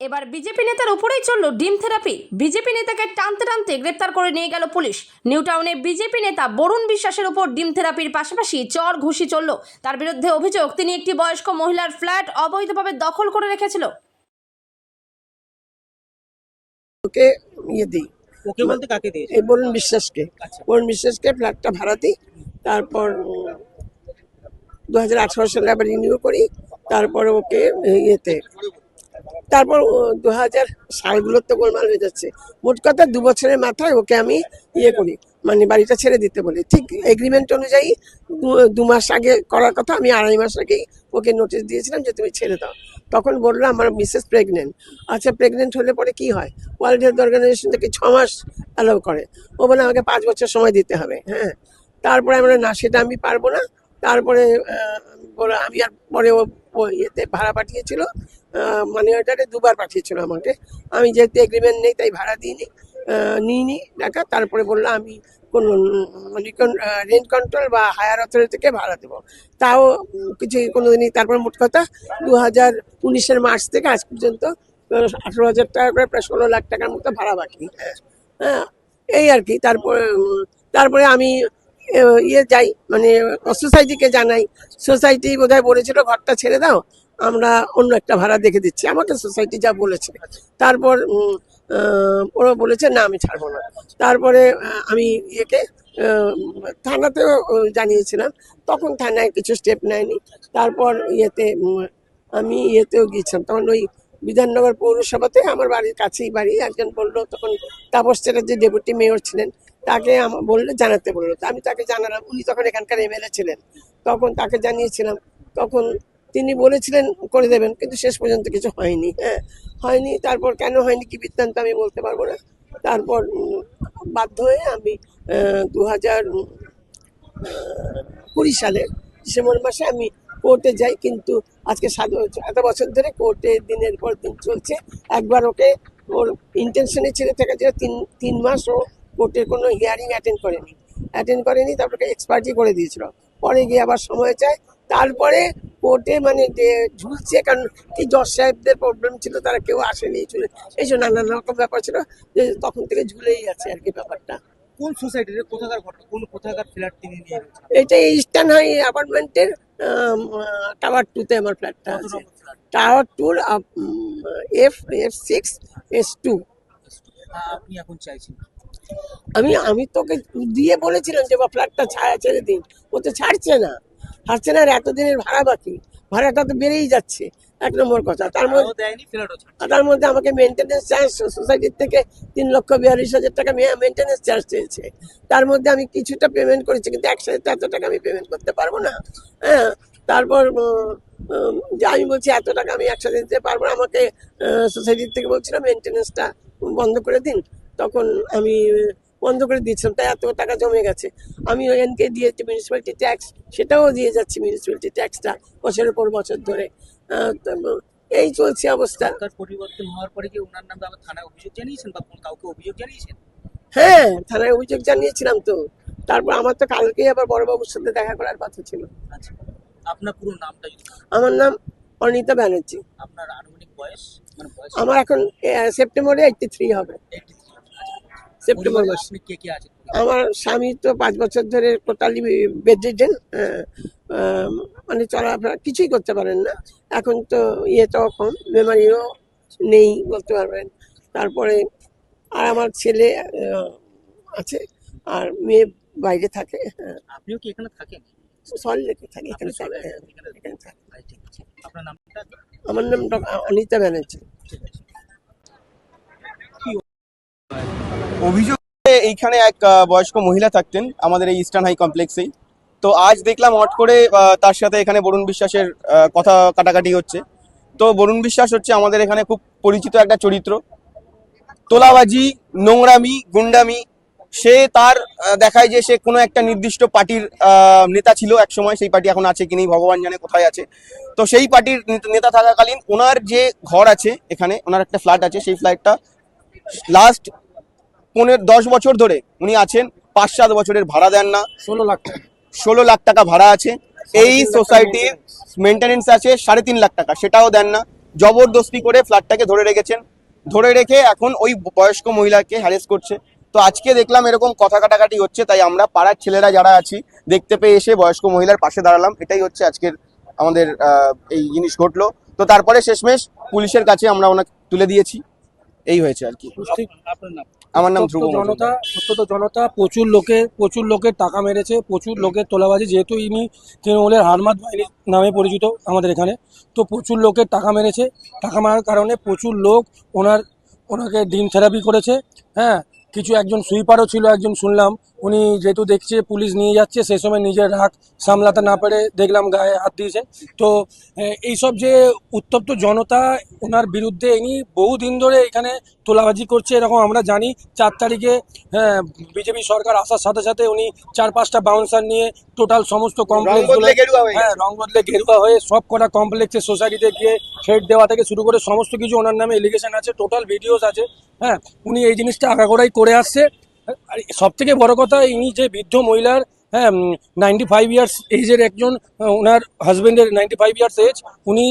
এবার বিজেপি নেতার উপরেই চলল ডিম থেরাপি। বিজেপি নেতাকে টানতে টানতে গ্রেপ্তার করে নিয়ে গেল পুলিশ। নিউ টাউনে বিজেপি নেতা বরুণ বিশ্বাসের উপর ডিম থেরাপির পাশাপাশি চর ঘুষি চলল। তার বিরুদ্ধে অভিযোগ, তিনি একটি বয়স্ক মহিলার ফ্ল্যাট অবৈধভাবে দখল করে রেখেছিল। ওকে ইয়ে দিই, ওকে বলতে কাকে দিয়েছে? এই বরুণ বিশ্বাসকে। আচ্ছা। বরুণ বিশ্বাসকে ফ্ল্যাটটা ভাড়া দিই। তারপর 2018 সালে আবার রিনিউ করি। তারপরে ওকে ইয়েতে, তারপর 2000 সালগুলোর তো গোলমাল হয়ে যাচ্ছে। মোট কথা 2 বছরের মাথায় ওকে আমি ইয়ে করি, মানে বাড়িটা ছেড়ে দিতে বলি। ঠিক এগ্রিমেন্ট অনুযায়ী 2 মাস আগে করার কথা, আমি 2.5 মাস আগেই ওকে নোটিশ দিয়েছিলাম যে তুমি ছেড়ে দাও। তখন বললো আমার মিসেস প্রেগনেন্ট। আচ্ছা, প্রেগনেন্ট হলে পরে কি হয়, ওয়ার্ল্ড হেলথ অর্গানাইজেশন থেকে 6 মাস অ্যালাউ করে। ও বলে আমাকে 5 বছর সময় দিতে হবে। হ্যাঁ, তারপরে আমরা না, সেটা আমি পারবো না। তারপরে বলে আমি, আর পরে ও ইয়েতে ভাড়া পাঠিয়েছিল, মানি অর্ডারে 2 বার পাঠিয়েছিল আমাকে। আমি যেহেতু এগ্রিমেন্ট নেই তাই ভাড়া নিইনি টাকা। তারপরে বললো আমি কোন রেন্ট কন্ট্রোল বা হায়ার অথরিটি থেকে ভাড়া দেবো, তাও কিছু কোনোদিনই। তারপর মোট কথা 2019-এর মার্চ থেকে আজ পর্যন্ত 18,000 টাকা করে, প্রায় 16 লাখ টাকার মতো ভাড়া বাকি। হ্যাঁ, এই আর কি। তারপরে আমি ইয়ে যাই, মানে সোসাইটিকে জানাই। সোসাইটি বোধহয় বলেছিল ঘরটা ছেড়ে দাও, আমরা অন্য একটা ভাড়া দেখে দিচ্ছি, আমাকে সোসাইটি যা বলেছে। তারপর ওরা বলেছে না আমি ছাড়বো না। তারপরে আমি ইয়েকে থানাতেও জানিয়েছিলাম, তখন থানায় কিছু স্টেপ নেয়নি। তারপর আমি ইয়েতেও গিয়েছিলাম, তখন ওই বিধাননগর পৌরসভাতে, আমার বাড়ির কাছেই বাড়ি। একজন বললো, তখন তাপস চ্যাটার্জি ডেপুটি মেয়র ছিলেন, তাকে বললে জানাতে বললো। তো আমি তাকে জানালাম, উনি তখন এখানকার এমএলএ ছিলেন, তখন তাকে জানিয়েছিলাম। তখন তিনি বলেছিলেন করে দেবেন, কিন্তু শেষ পর্যন্ত কিছু হয়নি। হ্যাঁ, হয়নি। তারপর কেন হয়নি, কি বৃত্তান্ত আমি বলতে পারবো না। তারপর বাধ্য হয়ে আমি 2020 সালের ডিসেম্বর মাসে আমি কোর্টে যাই। কিন্তু আজকে 7 বছর ধরে কোর্টে দিনের পর দিন চলছে। একবার ওকে ওর ইন্টেনশনে ছেড়ে থাকা ছিল, 3 মাস ও কোর্টের কোনো হিয়ারিং অ্যাটেন্ড করেনি। তারপরে এক্সপার্টি করে দিয়েছিল। পরে গিয়ে আবার সময় চায়। তারপরে কোর্টে মানে যে ঝুলছে, কারণ কি জজ সাহেবদের প্রবলেম ছিল, তারা কেউ আসেনি, এইসব নানান রকম ব্যাপার ছিল, যে তখন থেকে ঝুলেই আছে আর কি ব্যাপারটা। কোন সোসাইটির কোথাকার ঘটনা, কোথাকার ফ্ল্যাট তিনি নিয়ে গেছেন? এটা ইস্টার্ন হাই অ্যাপার্টমেন্টের টাওয়ার 2-তে আমার ফ্ল্যাটটা কত আছে। Number flat? Tower 2 F6S2। আপনি এখন চাইছেন? আমি তোকে দিয়ে বলেছিলাম যে ফ্ল্যাটটা ছেড়ে দিন, ও তো ছাড়ছে না। আর এতদিনের ভাড়া বাকি, ভাড়াটা তো বেড়েই যাচ্ছে, 1 নম্বর কথা। তাও দেয়নি, ফ্ল্যাটও ছাড়ছে। তার মধ্যে আমাকে মেনটেন্যান্স চার্জ সোসাইটির থেকে 3,42,000 টাকা মেনটেন্যান্স চার্জ চেয়েছে। তার মধ্যে আমি কিছুটা পেমেন্ট করেছি, কিন্তু একসাথে তো এত টাকা আমি পেমেন্ট করতে পারবো না। হ্যাঁ, তারপর যে আমি বলছি এত টাকা আমি একসাথে দিতে পারবো না, আমাকে সোসাইটির থেকে বলছিল মেনটেন্যান্সটা বন্ধ করে দিন। তখন আমি বন্ধ করে দিয়েছিলাম, তাই এত টাকা জমে গেছে। আমি ওএনকে দিয়েছি মিউনিসিপ্যালিটি ট্যাক্স, সেটাও দিয়ে যাচ্ছি মিউনিসিপ্যালিটি ট্যাক্সটা বছরের পর বছর ধরে। এই চলছে অবস্থা। সরকার পরিবর্তন হওয়ার পরে কি ওনার নামে আবার থানায় অভিযোগ জানিয়েছেন বা কাউকে অভিযোগ জানিয়েছেন? হ্যাঁ, থানায় অভিযোগ জানিয়েছিলাম তো। তারপর আমার তো কালকেই আবার বড়বাবুর সাথে দেখা করার কথা ছিল। আচ্ছা, আপনার পুরো নামটা যদি? আমার নাম অনিতা ব্যানার্জি। আপনার আনুমানিক বয়স, মানে বয়স? আমার এখন সেপ্টেম্বরে 83 হবে। 83। সেপ্টেম্বর মাস। আপনি কে কে আছেন? আমার স্বামী তো 5 বছর ধরে টোটালি বেডরিডেন, মানে চলাফেরা কিছুই করতে পারেন না। এখন তো ইয়েটাও কম, বেমারিও নেই বলতে পারবেন। তারপরে আর আমার ছেলে আছে, আর মেয়ে বাইরে থাকে। আপনিও কি এখানে থাকেন? সরি লেখে থাকি, আপনি এখানে সবাই থাকে। এখানে থাকেন? ঠিক আছে, আপনার নামটা? আমার নাম অনিতা ব্যানার্জি। অভিযোগ এইখানে এক বয়স্ক মহিলা থাকতেন আমাদের এই ইস্টার্ন হাই কমপ্লেক্সেই। তো আজ দেখলাম হট করে তার সাথে এখানে বরুণ বিশ্বাসের কথা কাটাকাটি হচ্ছে। তো বরুণ বিশ্বাস হচ্ছে আমাদের এখানে খুব পরিচিত একটা চরিত্র, তোলাবাজি, নোংরামি, গুন্ডামি। সে তার দেখায় যে সে কোনো একটা নির্দিষ্ট পার্টির নেতা ছিল এক সময়, সেই পার্টি এখন আছে কি নেই ভগবান জানে, কোথায় আছে। তো সেই পার্টির নেতা থাকাকালীন ওনার যে ঘর আছে এখানে, ওনার একটা ফ্ল্যাট আছে, সেই ফ্ল্যাটটা লাস্ট 10 বছর ধরে উনি আছেন। 5-7 বছরের ভাড়া দেন না। 16 লাখ টাকা ভাড়া আছে। এই সোসাইটির মেনটেনেন্স আছে 3.5 লাখ টাকা, সেটাও দেন না। জবরদস্তি করে ফ্ল্যাটটাকে ধরে রেখেছেন, ধরে রেখে এখন ওই বয়স্ক মহিলাকে হ্যারেস করছে। তো আজকে দেখলাম এরকম কথা কাটাকাটি হচ্ছে, তাই আমরা পাড়ার ছেলেরা যারা আছি দেখতে পেয়ে এসে বয়স্ক মহিলার পাশে দাঁড়ালাম। এটাই হচ্ছে আজকের আমাদের এই জিনিস ঘটলো। তো তারপরে শেষমেশ পুলিশের কাছে আমরা ওনাকে তুলে দিয়েছি, এই হয়েছে আর কি। আপনার নাম? আমার নাম ধ্রুব জনতা মজুমদার। প্রত্যন্ত জনতা প্রচুর লোকের টাকা মেরেছে, প্রচুর লোকের তোলাবাজি, যেহেতু ইনি তৃণমূলের হারমাত বাহিনী নামে পরিচিত আমাদের এখানে। তো প্রচুর লোকের টাকা মেরেছে, টাকা মারার কারণে প্রচুর লোক ওনাকে ডিম থেরাপি করেছে। হ্যাঁ, কিছু একজন সুইপারও ছিল, একজন শুনলাম উনি যেহেতু দেখছে পুলিশ নিয়ে যাচ্ছে, সেই সময় নিজের রাগ সামলাতে না পেরে দেখলাম গায়ে হাত দিয়েছেন। তো এইসব যে উত্তপ্ত জনতা ওনার বিরুদ্ধে, ইনি বহুদিন ধরে এখানে তোলাবাজি করছে এরকম আমরা জানি। 4 তারিখে বিজেপি সরকার আসার সাথে সাথে উনি 4-5টা বাউন্সার নিয়ে টোটাল সমস্ত কমপ্লেক্স বদলে গেরুয়া হয়ে গেছে। রং বদলে গেরুয়া হয়ে সব কটা কমপ্লেক্সের সোসাইটিতে গিয়ে হেড দেওয়া থেকে শুরু করে সমস্ত কিছু ওনার নামে এলিগেশন আছে, টোটাল ভিডিওস আছে। হ্যাঁ, উনি এই জিনিসটা আগাগোড়াই করে আসছে। আর সব থেকে বড় কথা, ইনি যে বৃদ্ধ মহিলার 95 ইয়ার্স এজের একজন, ওনার হাজবেন্ডের 95 ইয়ার্স এজ, উনি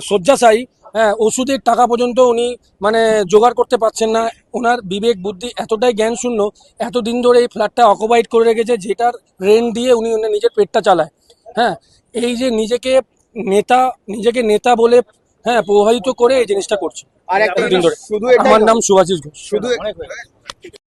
শয্যাশায়ী। হ্যাঁ, ওষুধের টাকা পর্যন্ত উনি মানে জোগাড় করতে পারছেন না। ওনার বিবেক বুদ্ধি এতটাই জ্ঞান শূন্য, এতদিন ধরে এই ফ্ল্যাটটা অকুপাইড করে রেখেছে, যেটার রেন্ট দিয়ে উনি ওনার নিজের পেটটা চালায়। হ্যাঁ, এই যে নিজেকে নেতা বলে প্রভাবিত করে এই জিনিসটা করছে আর একটা এতদিন ধরে। শুধু এটা আমার নাম সুভাষিস ঘোষ। শুধু